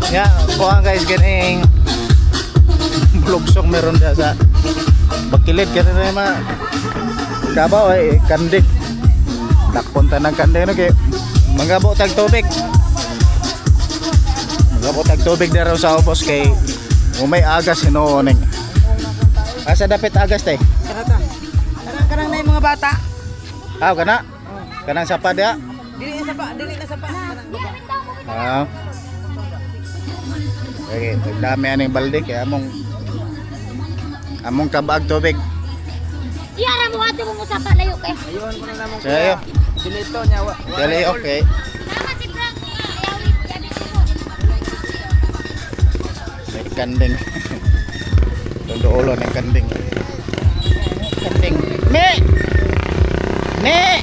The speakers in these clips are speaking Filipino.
Ya, kuha guys kining bulugsong meron dia sa bakilid kani na ma kabaw ay kandik. Dakpunta ng kandik no kay mangabo tag tubig. Mangabo tag tubig daro sa ubos kay umay agas hinuoning. Asa dapit agas tay? Kanang na yung mga bata. Ah, kana? Kanang sapa dia? Dili na sapa, dili na sapa. Ah. Okay, dami aning balde kay among kabag tubig. Iyara mo ato mo usapa layo kay. Ayun ko na namang Sayo. Dilito niya. Dali okay. Tama si Frank. Ayaw yabi ko. May kanding. Tondo ulo ng kanding. Kanding. Ne.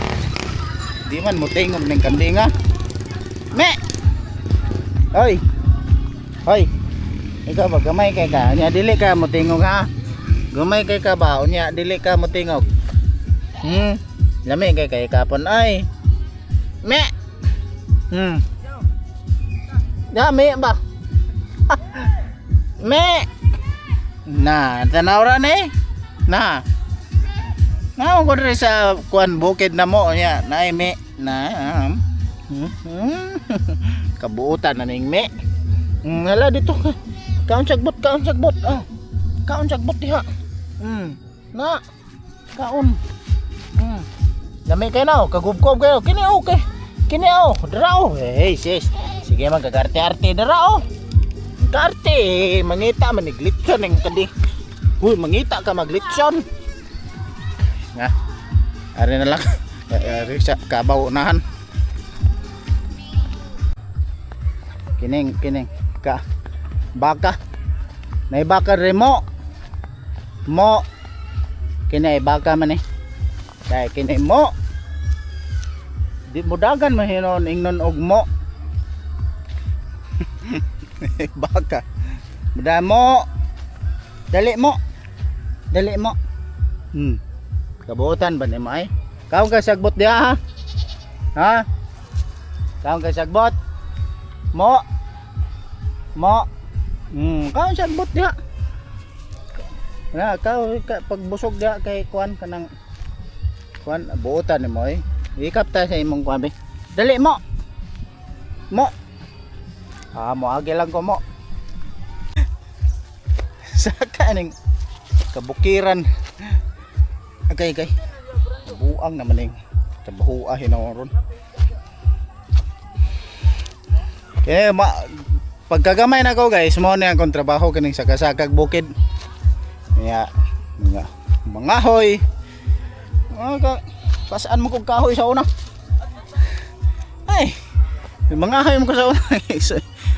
Di man mo tingog ng kanding ha. Me. Hoy. Hoy. Ikaw ba gamay kay ka? Nya dili ka mo tingog ha. Gamay kay ka ba? Nya dili ka mo tingog. Lami kay kapon ay. Me. Dami ba? Me. Na, tanawra ni. Na. Na ko diri sa kuan bukid na mo nya, naay me na. Kabuutan na ning me. Hala dito ka. Kaon sagbot. Oh. Kaon sagbot diha. Na. Kaon. Lami kay na, kagubkob kayo. Kini okay. Kini dara Hey, sis. Sige man kagarte-arte dara Karte, mangita maniglitson ng kadi. Uy, mangita ka maglitson. Nga. Ari na lang. Ari sa kabaw unahan. Kining ka baka. Nay baka remo. Mo. Kinay baka man eh. Dai kinay mo. Di mo dagan man hinon ingnon og mo. Baka. Muda mo. Dali mo. Kabuutan ba ni mo ay? Kaon ka sagbot dia ha? Ha? Kaon ka sagbot? Mo. Kaon sagbot dia. Na pagbusog dia kay kuan kanang kuan buutan ni mo ay. Ikap ta sa imong kuan be. Dali mo. Mo agi lang ko mo. Saka ning kabukiran. Agay. Buang naman ning trabaho hinaron. Kaya pagkagamay na ko guys, mo na ang trabaho kaning sakasakag bukid. Kaya mga hoy. Pasaan mo kog kahoy sa una. Ay. Mga hoy mo ko sa una.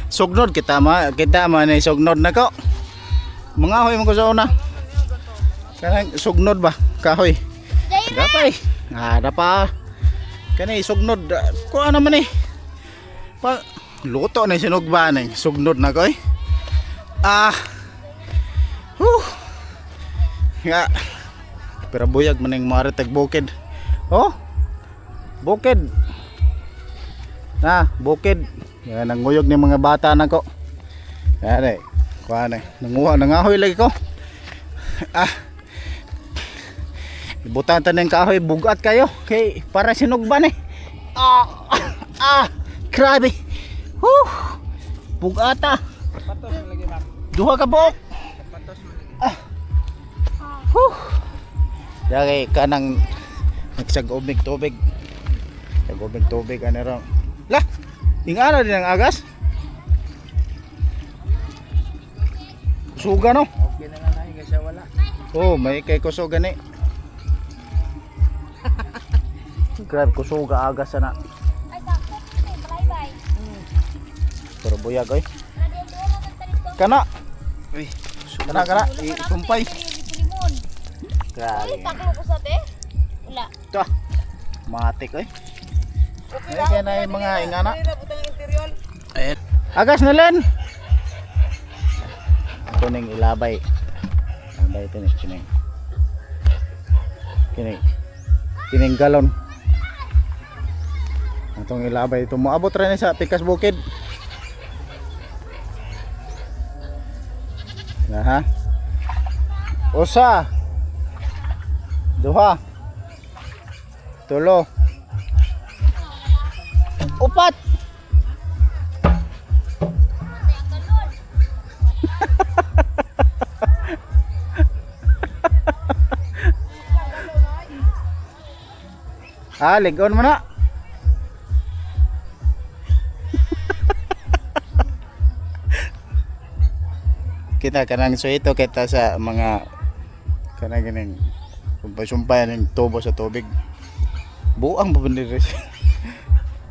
Sugnod kita man ay sugnod na ko. Mga hoy mo ko sa una. Kanang sugnod ba kahoy? Dapay. Dapa. Kani sugnod ko ano man eh. Pa luto na sinugba na sugnod na ko eh. Ya. Pero buyag man ning maritag bukid. Oh. Bukid. Bukid. Yan nanguyog ni mga bata nako. Yan eh. Kuan eh. Nangahoy lagi ko. Ibutan ta ning kahoy bugat kayo kay para sinugban eh. Grabe. Bugata. Duha ka buok. Dagay kanang nagsag-ubig tubig. Nag-ubig tubig ano raw. Lah. Ingana din ang agas. Kusuga no? Okay na nga na kasi wala. Oh, may kay kusuga ni. Grabe kusuga agas na. Ay sakto, bye-bye. Pero buyag oy. Kana. Uy, kana isumpay. Grabe. Ay taklo ko sa te. Wala. Ito. Matik oy. Ay kaya na yung mga ingana. Ayun. Agas na len. Ito ning ilabay. Ilabay ito ning kining galon. Itong ilabay ito. Moabot rin sa pikas bukid. Aha. Usa. Duha. Tulo. Upat. Ligon mo na. Kita kanang suito kita sa mga kanang ganing sumpay ng tubo sa tubig. Buang pa bandir.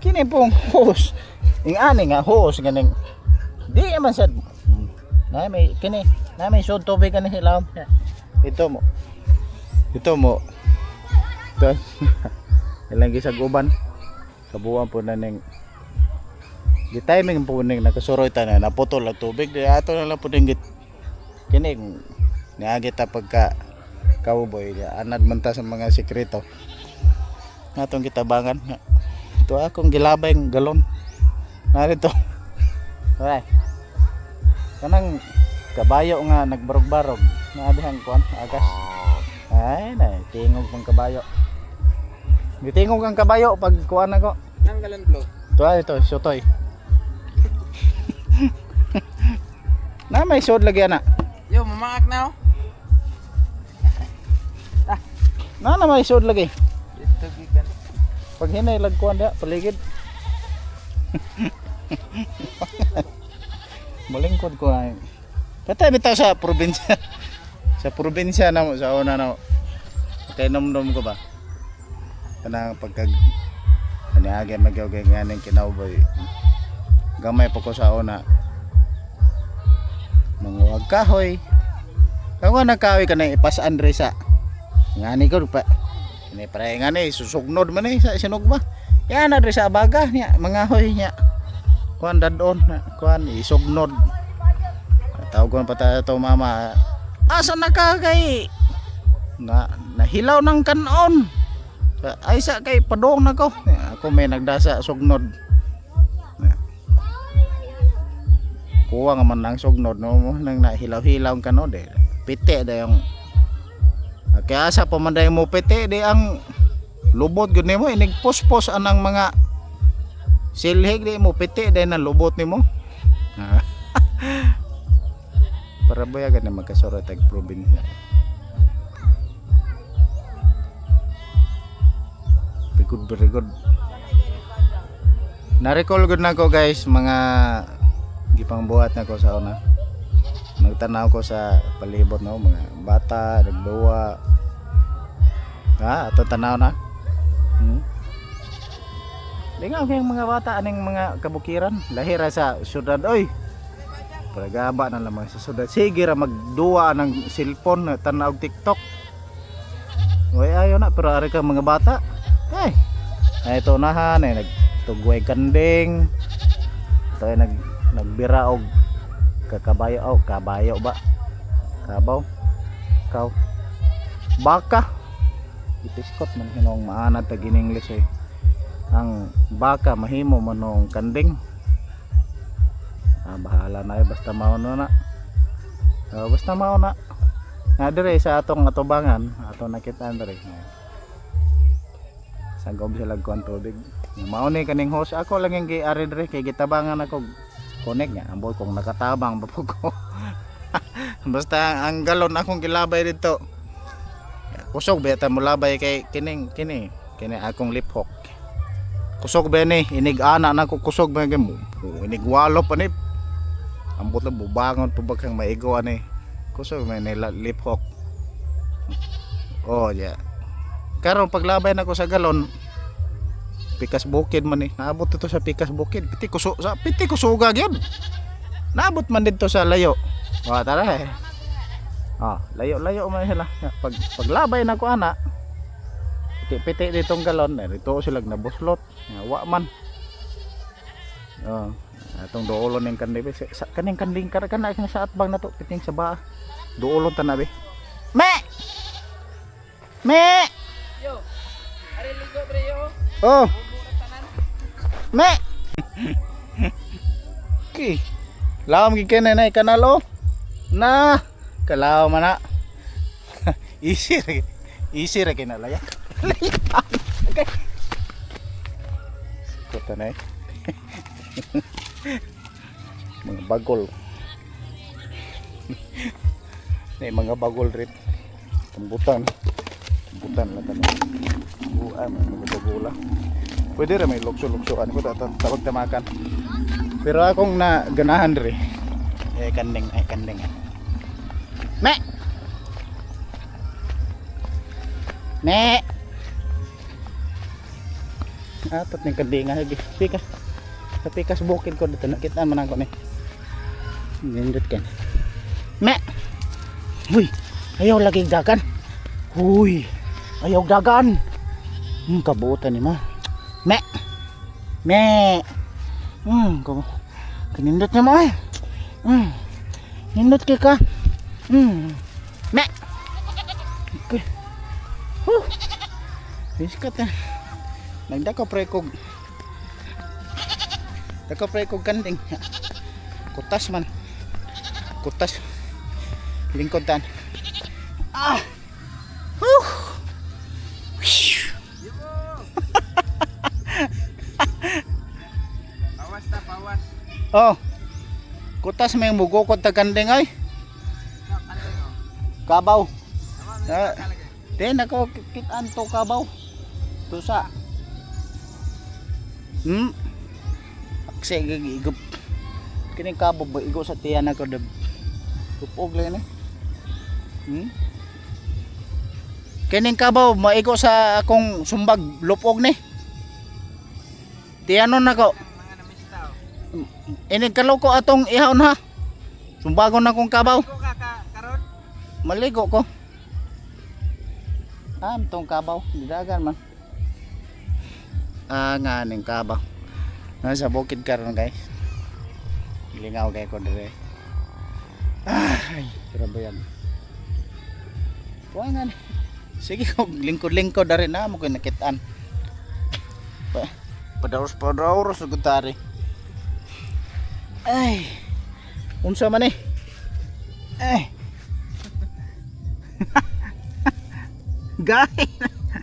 Kini pong hose. Ing ani nga hose ganing. Di man sad. Na may kini, na may sud tubig kanang hilaw. Ito mo. Ito mo. Ito. Ilang gisag uban. Kabuan po na ning di timing po ning nakasuroy ta na naputol ang tubig. Di ato na lang po ning kini niagi ta pagka cowboy anad man ta sa mga sekreto natong kitabangan. Ito akong gilabay ng galon narito. Alright, kanang kabayo nga nagbarog-barog naadihang kuan agas. Ay na tingog pang kabayo, gitingog ang kabayo pag kuan ako Nang galon float. ito sutoy. Na may sod lagi ana. Yo, mamaak na oh. Na may sod lagi. Ito gikan. Pag hinay lagkuan dia paligid. Malingkod ko na. Patay bitaw sa probinsya. Sa probinsya na mo sa una na. Kay nomdom ko ba. Kanang pagkag kaniagi magyogay nganing kinawboy. Gamay pa ko sa una. Manguwag kahoy. Kawa nakawi ka na ipasaan rin sa ngani ko pa. Ini pare ngani susugnod man sa sinog ba. Yan na rin sa baga niya mga hoy niya. Kuan dadon kuan isugnod. Tawag ko pa ta to mama. Asa na ka kay nahilaw ng kanon. Ay sa kay padong na ko. Ako may nagdasa sugnod. Kuha nga man ang sugnod no nang nahilaw-hilaw ang kanod eh. Pite da yung kaya sa pamanday mo pite di ang lubot gud nimo inig puspos anang mga silhig di mo pite di nang lubot nimo. Para bayagan na magkasoro tag probinsya. Very good. Na-recall gud nako guys mga gipang buhat na ko sa una. Nagtanaw ko sa palibot no mga bata nagduwa. Ato tanaw na. Lingaw kay mga bata aning mga kabukiran lahira sa syudad oy. Pagaba na lang mga sa syudad. Sige ra magduwa ng cellphone tanaw og TikTok. Oy ayo na pero ari ka mga bata. Ay. Ay ito nahan ay nagtugway kanding. Ito ay nagbira og kakabayo kabayo ba kabaw kaw baka ipiskot man hinong maanad tag in English eh. Ang baka mahimo manong kanding. Bahala na basta mao na basta mao na dire sa atong atubangan ato nakita dire sa gob sila kuan tubig mao ni kaning host ako lang yung giari dire kay gitabangan ako connect nga amboy kung nakatabang ba ko. Basta ang galon akong gilabay dito kusog ba ta mo labay kay kini akong lip hook kusog ba ni inig ana na ko kusog ba mo inig walo pa ni ambot na bubangon pa bagang maigo ani kusog may lip hook. Oh yeah, karon paglabay nako sa galon Pikas Bukid man eh. Naabot ito sa Pikas Bukid. Piti kusuga gyud. Naabot man dito sa layo. Wa tara eh. Layo man sila. Paglabay na ko ana. Piti ditong galon, dito sila nabuslot. Wa man. Atong doolon ning kanding kaning kanding kana sa atbang na to piting sa ba. Doolon ta na be. Me. Yo. Ari ligo bre yo. Oh. Me. Okay. Lawam gikenay na kanal oh. Na. Kalaw man na. Easy ra. Easy ra kinalaya. Okay. Kota na eh. Mga bagol. Mga bagol rin. Tambutan. Tambutan lang kami. Buwan, mga bagula. Pwede rin may lukso-luksoan ko tawag tamakan. Pero akong naganahan rin. Kandeng. Me! Me! Atot ng kandinga. Pika. Sa pikas bukid ko dito. Nakita man ako ni. Nindot ka. Me! Uy! Ayaw lagi dagan. Uy! Ayaw dagan. Kabutan ni ma. Me! Me! Kanindot niya mo eh. Nindot ka. Me! Okay. Biskat na. Nagdako prekog. Dako prekog kanding. Kutas man. Kutas. Lingkod tan. Pawas ta, pawas. Oh. Kutas may mugukod ta kanding ay. Kabaw. Then ako kitaan to kabaw. Tusa. Aksay gigigup. Kini kabaw ba igo sa tiyan ako dab. Upog lang ni. Kining kabaw maigo sa akong sumbag lupog ni. Tiyanon nako. Mga namista. Ini kaloko atong ihawon ha. Sumbagon na kong kabaw. Iko ka karon. Maligo ko. Tong kabaw, didagan man. Nga ning kabaw. Nasa bukid karon guys. Lingaw kay ko dire. Ay, grabe yan. Kuha nga. Sige kog lingkod-lingkod dari na mo koy nakitaan. Padaros ug tari. Ay. Unsa man eh? Gahe.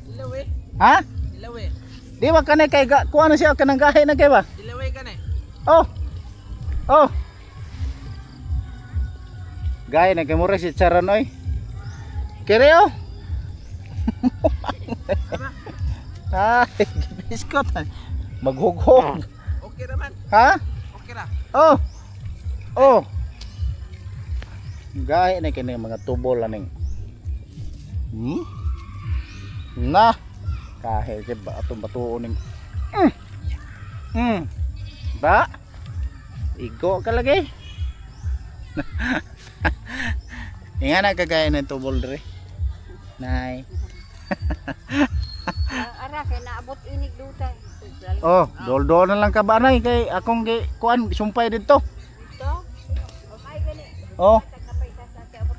Ilaw eh. Ha? Ilaw eh. Di ba kanay kay kuha na siya kanang gahe na kay ba? Ilaw eh kanay. Oh. Gahe na kay mura si Charanoy. Kireo. Ay, biskot. Maghughog. Okay naman. Ha? Okay ra. Oh. Gahe na kini mga tubo laning. Na. Kahe ke ba atong batuon ning. Ba? Igo ka lagi. Inga na kagaya ng tubol dre. Nay. Ara kay naabot inig duta. Oh, dol-dol na lang ka ba nay kay akong kuan sumpay dito. Ito. Okay gani. Oh.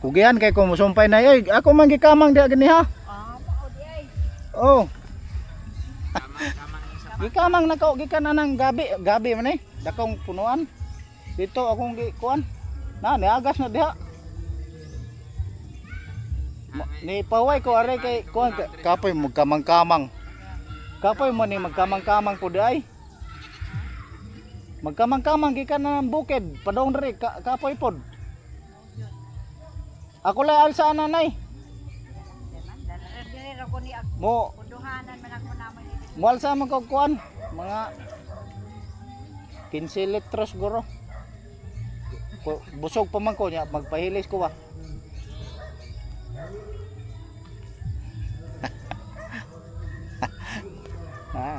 Kugihan kay ko musumpay na oy. Ako man gikamang dia gani ha. Mao di ay. Oh, Kamang isa. gikamang nako gikan na ng gabi man eh. Dakong punuan. Dito akong kuan. Na niagas na diha. Ni paway ko are kay kuan kapoy magkamang-kamang. Kapoy mo ni magkamang-kamang pud ay. Magkamang-kamang gikan na ng bukid, padong diri kapoy pod. Ako lang alsa nanay. Dili ra ko ni Mo kunduhanan man ako naman. mualsa man ko kuan mga 15 litros guro. Busog pa man ko nya magpahilis ko ba.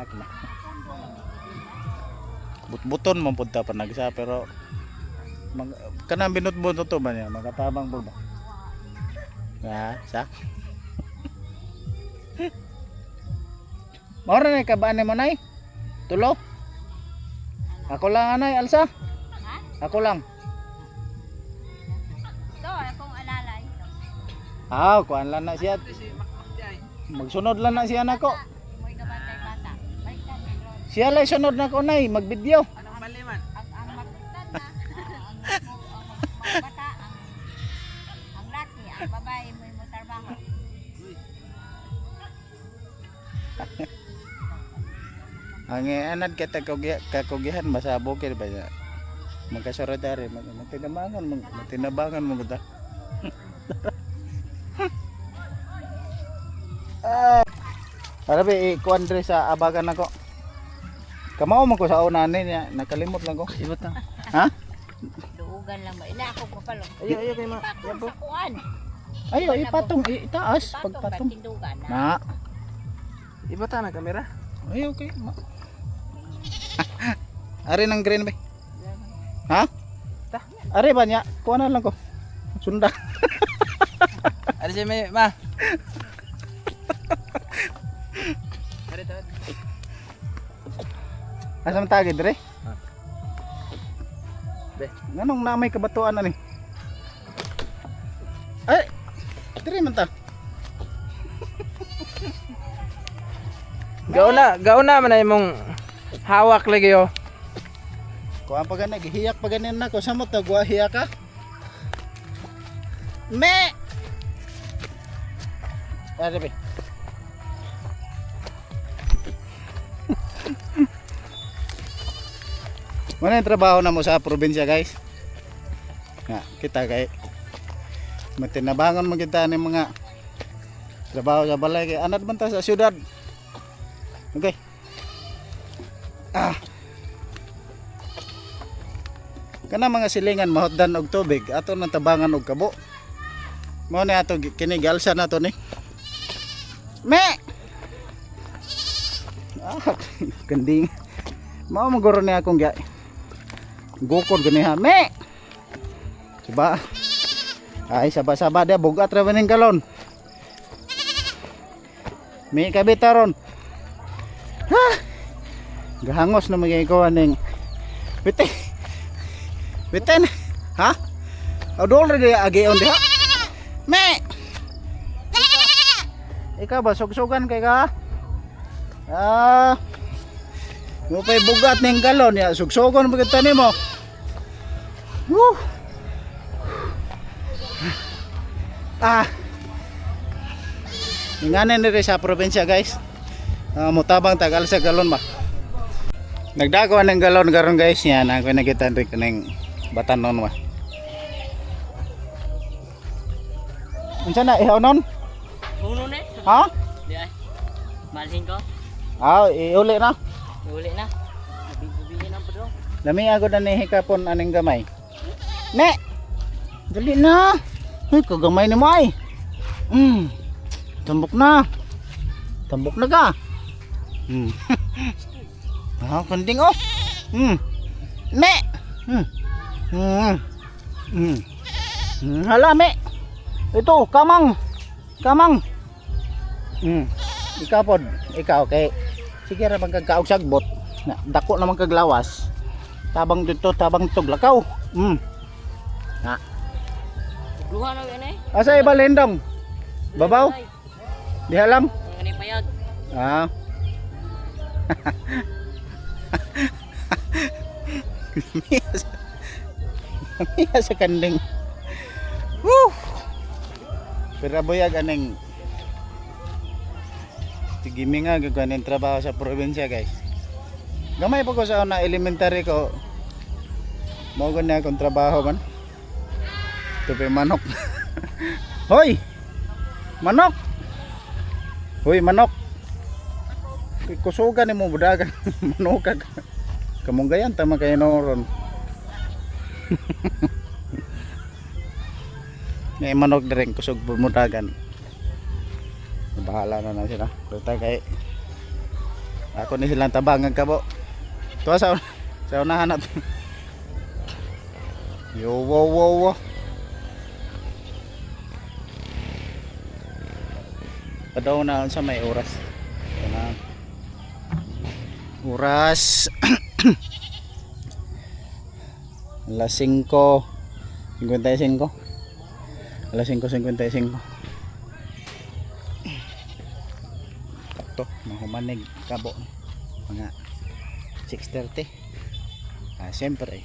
Kina. But-buton man pud ta pa nagsa pero kanang binut-bunot to ba niya makatabang po ba? Sa? Mora na kabaan mo nay? Tulo? Ako lang anay alsa? Ha? Ako lang. Ito akong alalay. Kuan lang na siya. Si Makmak di ay. Magsunod lang na siya nako. Moy gabantay bata. Balikan ni Ron. Siya lang sunod na ko nay magbideo. Anong mali man? Ang magtan na. Ang bata ang Ang anad kita kakugihan masabog kaya ba niya? Magkasaradari, matinabangan mo kita. Arabi, ikuan dre sa abagan ako. Kamao man ko sa unanin niya, nakalimot lang ko. Ibot na. Ha? Duugan lang ba? Ina ako papalong. Ayo kay ma. Patong sa kuan. Ayo, ipatong, itaas, Patong pagpatong. tindugan Na, na. Ibot na kamera. ay okay. Ari ng green ba? Ha? Ta. Ari ba niya? Kuha na lang ko. Sunda. Ari si may ma. Ari to. Asa man tagi dire? Be. Nganong na may kabatuan na ni? Ay, dire man ta. Gauna man ay mong hawak lagi yo. Kuha pa gani, gihiyak pa ganin na ko. Samot na guwa hiyak ka? Me! Ari be. Ano yung trabaho na mo sa probinsya guys? Nga, kita kay matinabangan mo kita ng mga trabaho sa balay kay anad man ta sa syudad. Okay. Kana mga silingan mahotdan og tubig ato nang tabangan og kabo. Mao ni ato kini galsa nato ni. Me. Kanding. Mao maguro ni akong gay. Gukod gani ha. Me. Diba? Ay saba-saba dia bugat ra maning galon. Me kabitaron. Ha. Gahangos na magikaw ning. Bite. Biten. Ha? Adol ra dia agi on diha. Me. Ikaw ba sugsugan kay ka? Mo pay bugat ning galon ya sugsugon pagit nimo. Inganan diri sa probinsya guys. Mutabang tagal sa galon ba. Nagdagawa ng galon karon guys yan ako nakita rin kaning batanon ba. Unsa na ihaw non? Puno na. Ha? Di ay. Malhin ko. Iuli na. Uli na. Bibigyan na po. Lami ako na ni hikapon aning gamay. Ne. Dali na. Ay kagamay ni mo ay. Tambok na. Tambok na ka. Kanding oh. Me. Hala me. Ito kamang. Kamang. Ikaw pod, ikaw kay sige ra magkakaog sagbot. Dako naman kag lawas. Tabang dito, tabang tuglakaw. Ha. Duha na yan eh. Asa iba lendong? Babaw? Diha lang. Ngani payag. Miya sa kanding. Woo! Pero boyag aning tigimi nga gagawin trabaho sa probinsya guys. Gamay pa ko sa una elementary ko. Mao gani akong trabaho man. Tupi manok. Hoy! Manok! Hoy manok! Kusugan ni mo budagan. Manokag. Kamong gayan tama kay noron. May manok direng kusog bumudagan. Bahala na sila. Kita kay ako ni silang tabangan kabo. Tuwa sa unahan natin. Yo wo. Padaw na sa may oras. Oras alas 5:55. Alas 5:55. To, mahumanig kabo. Mga 6:30. Siyempre.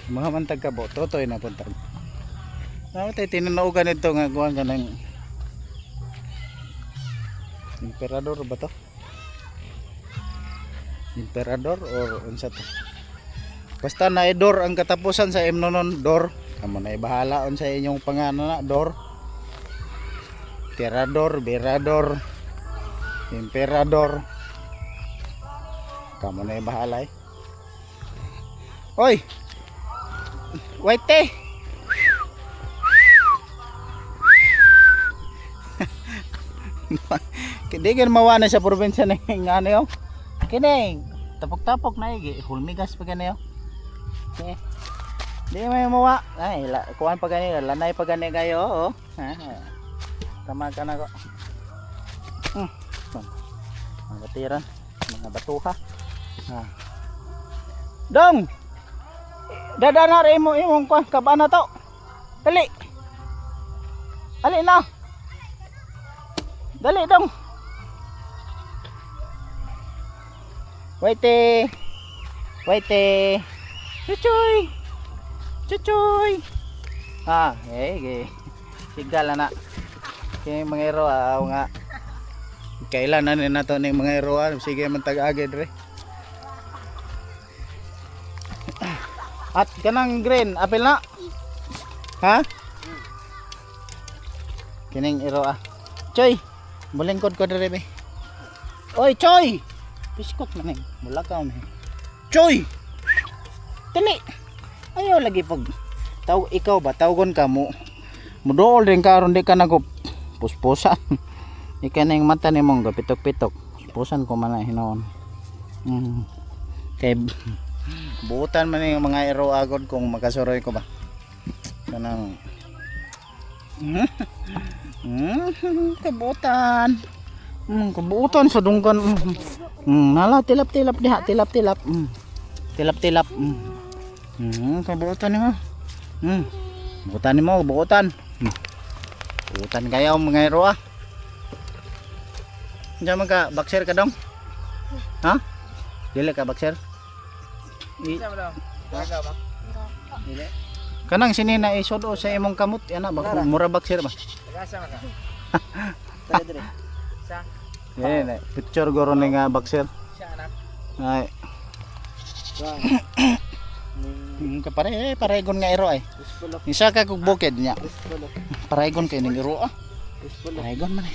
Mahamantag kabo, totoy na punta. Tayo tinanaugan ito nga kuhan ka ng emperador ba to? Emperador or unsa to? Basta na door ang katapusan sa imnonon door. Kamo na bahala on sa inyong pangalan na door. Tirador, Berador, Emperador. Kamo na bahala eh. Oy. Waite. Kaya gan mawana sa probinsya ng ano yun. Kini, tapok-tapok na eh. Hulmigas pa gani yun. Okay. Di may mawa. Ay, kuhan pa gani. Lanay pa gani kayo. Oh. Tama ka na ko. Mga batiran. Mga batuha. Dong! Dadanar imong kuhan. Kabana to. Dali. Ali na. Dali dong. Waite. Waite. Chuchoy. Chuchoy. Sigal na. Kaya mga hero nga. Kailan na nato ning mga hero sige man tag-agad re. At kanang green apil na. Ha? Kining hero Choy, mulingkod ko dire be. Oy, Choy. Biskot man eh. Mulakaw man. Choy. Dali. Ayaw lagi pag ikaw ba tawgon ka mo. Mudool din karon di ka nagop puspusan. Ika na yung mata ni mong gapitok-pitok. Puspusan ko man hinoon. Kay buutan man yung mga ero agod kung makasuroy ko ba. Kanang kabutan. Kabutan sa dunggan. Nala tilap-tilap diha, tilap-tilap. Tilap-tilap. Kabutan mo. Buutan mo, buutan. Buutan kayo mga hero Diyan ka, boxer ka dong? Ha? Dili ka boxer? Isa mo daw. Baga ba? Dili. Kanang sinina isodo sa imong kamot, ana ba mura boxer ba? Tagasa man ka. Tara dire. Sa. Yan, picture goro ning boxer. Siya anak. Ay. Paregon nga iro ay. Isa ka kog bukid niya. Paregon kay ning iro Paregon man.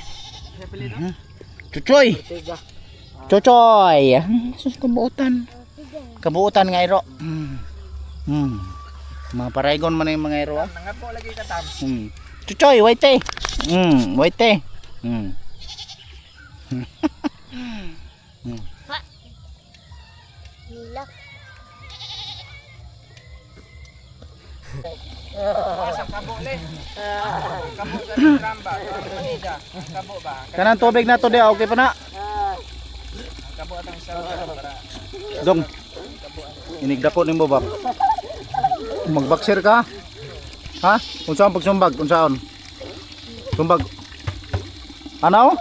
Chuchoy. Chuchoy. Sus kabuutan. Kabuutan nga iro. Mga paregon man yung mga iro Nangapo lagi ka tam. Chuchoy, waite. Waite. Nilak. Sa kabo le. Kabo sa tramba. Kabo ba? Kanang tubig na to di okay pa na. Kabo atang sa para. Dong. Inigdako nimo ba? Magboxer ka? Ha? Unsaon pagsumbag? Unsaon? Sumbag. Ano?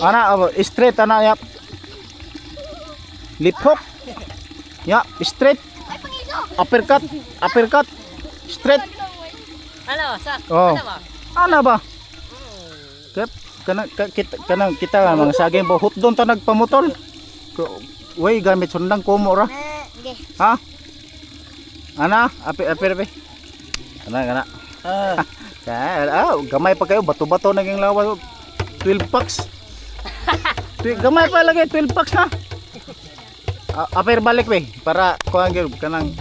Ana, straight ana yap. Lip hook. Ya, straight. Uppercut, uppercut. Straight. Ano, sa? Oh. Ano ba? Ana ba? Kep kanang kita nga mga saging po hot doon ta nagpamutol. Way gamit sundang kumo ra. Ha? Ana, apir. Ana. Gamay pa kayo bato-bato naging lawas 12 packs. Gamay pa lagi 12 packs na. Apir balik we para kuan gyud kanang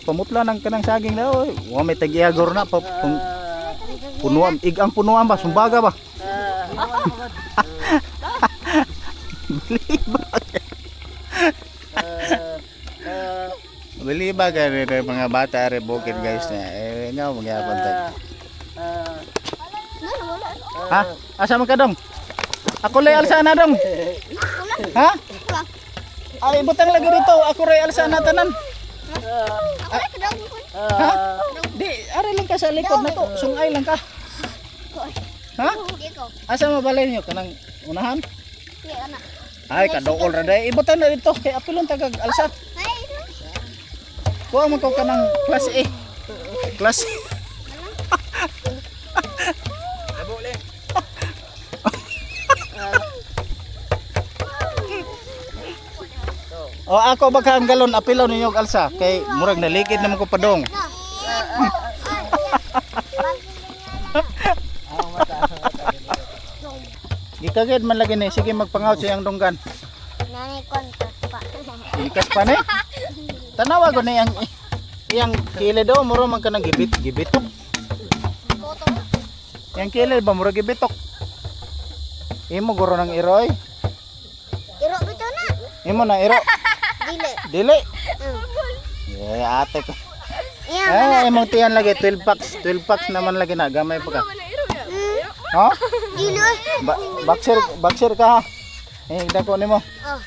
pamutla ng kanang saging daw. Wa may tag-iagor na pa punuan, igang punuan ba sumbaga ba? Beliba ka rin mga bata rin bukid guys na nga magyapon tag. Ha? Asa man ka dong? Ako lay alsa na dong. Ha? Ay butang lagi dito, ako ray alsa na tanan. Ha? Di, ari lang ka sa likod na to, sungay lang ka. Ha? Asa mo balay niyo kanang unahan? Ay kadool ra day, ibutan na dito kay apilon tagag alsa. Kuha man ko kanang class A. Class A. Kabo le. O ako baka ang galon apilaw ninyo og alsa kay murag nalikid naman ko padong. Gikagid man lagi ni sige magpangaw sa iyang dunggan. Nanay kontak pa. Ikas pa ni. Tanawa ko ni iyang kilid daw muro man kanang gibitok. Yang kilid ba muro gibitok. Imo guro ng iroy. Iro bitaw na. Imo na iro. Dili. Dili. Mm. Ate ko. Iya Ay, imong tiyan lagi 12 packs. 12 packs naman lagi na gamay pa ka. Ha? Dili. Boxer ka ha. Dako nimo. Oh.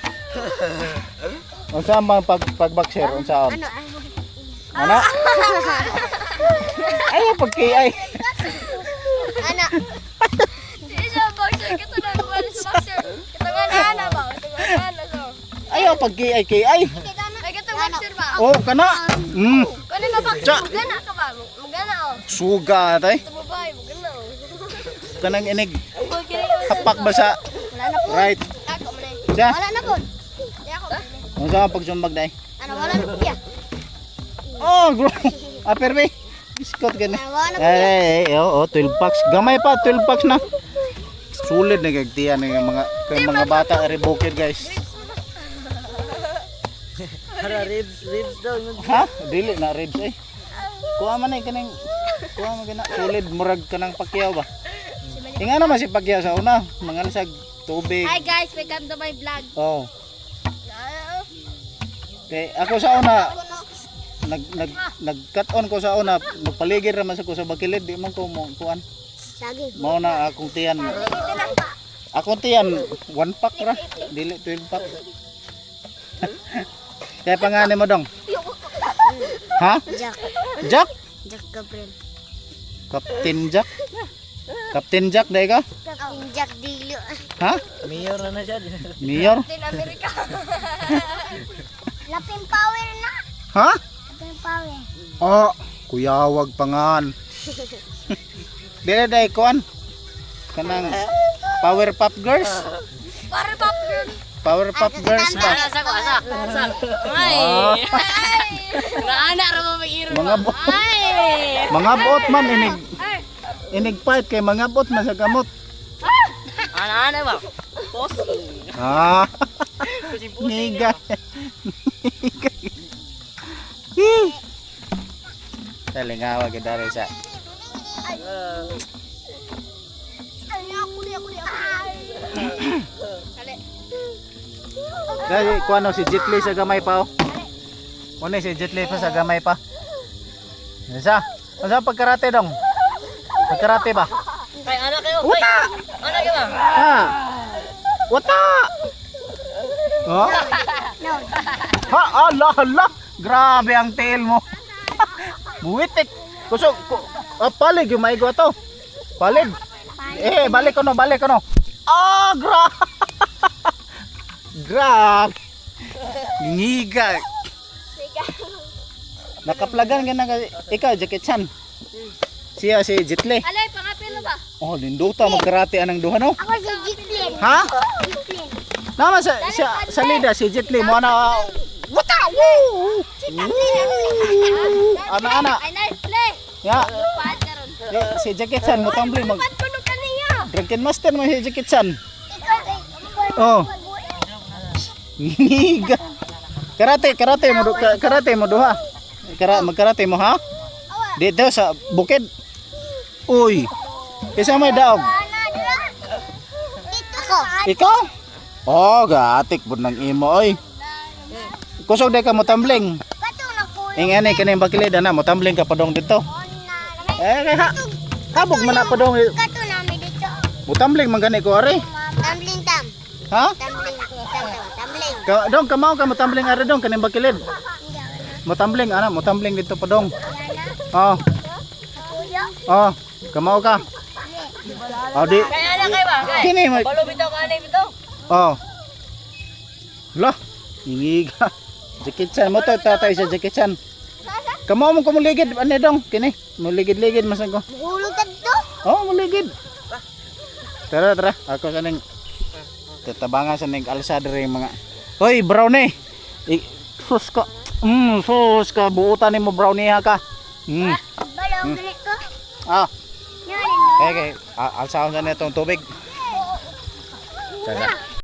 Unsa man pag boxer unsaon? Ano? Ana? Ay pag ay. Ano? Isa boxer kita na wala sa boxer. Kita nga na ba? Kita nga na so. Ayaw pag ay. Ay kita boxer ba? Oh, kana. Kani ba boxer? Gana ka ba? Magana oh. Suga tay. Sa babae mo gana oh. Kanang inig Okay. hapak ba sa Wala na po. right? Ako man eh. Siya? Wala na po. Di ako. Unsa man pag sumbag dai? Ano wala na po ya. Oh, bro. Aperbe. Biskot gani. Wala na po. Oh, 12 packs. Gamay pa 12 packs na. Sulit na kagtiyan ng mga bata ari bukid guys. Para ribs daw. Ha? Dili na ribs eh. Kuha man ay kaning kuha man gina solid murag kanang Pacquiao ba. Inga naman si Pacquiao sa una, mangalsag tubig. Hi guys, welcome to my vlog. Oh. Okay, ako sa una nag-cut on ko sa una, magpaligid ra man sa ko sa bakilid, di man ko mo kuan. Sagi. Mao na akong tiyan. Akong tiyan 1 pack ra, dili 12 pack. Kaya pangani mo dong. Ha? Jack. Jack? Jack Gabriel. Captain Jack? Captain Jack dai ka? Captain Jack Dilo. Ha? Mayor na siya. Mayor? Tin America. Lapin power na. Ha? Lapin power. Oh, kuyawag pangan. Dili dai kuan. Kanang Powerpuff Girls. Para popcorn. Powerpuff Girls ba? Asa ko asa. Ay. Naana ra mo mag-iro. Mga bot. Ay. Mga bot man inig fight kay mga bot man sa gamot. Ana ba? Posi. Ah. Niga. Talingawa gid dari sa. Dali kuano si Jet Li sa gamay pa oh. Kuno si Jet Li pa sa gamay pa. Isa. Unsa pagkarate dong? Pagkarate ba? Kay anak kayo. Wata. Anak kayo ba? Ha. Wata. Oh. No. Ha, Allah, Allah. Grabe ang tail mo. Buwitik. Kusog. Palig yung maigo to. Palig. Balik ko no, balik ko no. Ah, Grab. Ngiga. Nakaplagan ka na ikaw, Jackie Chan. Siya si Jet Li. Alay, pangapilo ba? Oh, linduta magkarate anang duha no. Ako si Jiplin. Ha? Jiplin. Naman sa lida si Jet Li mo na wata. Woo! Ana. Ay, nay, play. Ya, Lupaad karon. si Jackie Chan mo tumbling mag Lupaad kuno kaniya. Drunken Master mo si Jackie Chan. Ikaw. Oh. Ngiga. Karate mo duha. Magkarate mo ha? Dito sa bukid. Uy. Kisa may daog. Dito ko. Ikaw? Oh, gatik pud nang imo oy. Kusog day ka mo tumbling. Bato na ko. Ingani kani bakilid na mo tumbling ka padong dito. Kay ha. Habog man na padong Kato namin dito. mo tumbling man gani ko ari. Tumbling tam. Ha? Tumbling. Tumbling. Dong kamaw ka mo tumbling ari dong kani bakilid. Mo tumbling ana, mo tumbling dito padong. Oh. Kuya. Oh, kamaw ka. Oh, di. Kay anak kayo ba? Kay. Kini mo. Balo bitaw ka anay bitaw. Oh. Lah, ingiga. Jackie Chan mo to tatay sa Jackie Chan. Kamo mo kumuligid ani dong kini. Muligid-ligid masan ko. Hulog ka dito. Oh, muligid. Tara. Ako sa ning tatabangan sa ning alsa diri mga. Hoy, brownie. Sus ka. Sus ka buutan nimo brownie ha ka. Balong galit ko. Ah, Yan. okay. Alsaon sa netong tubig. Sana.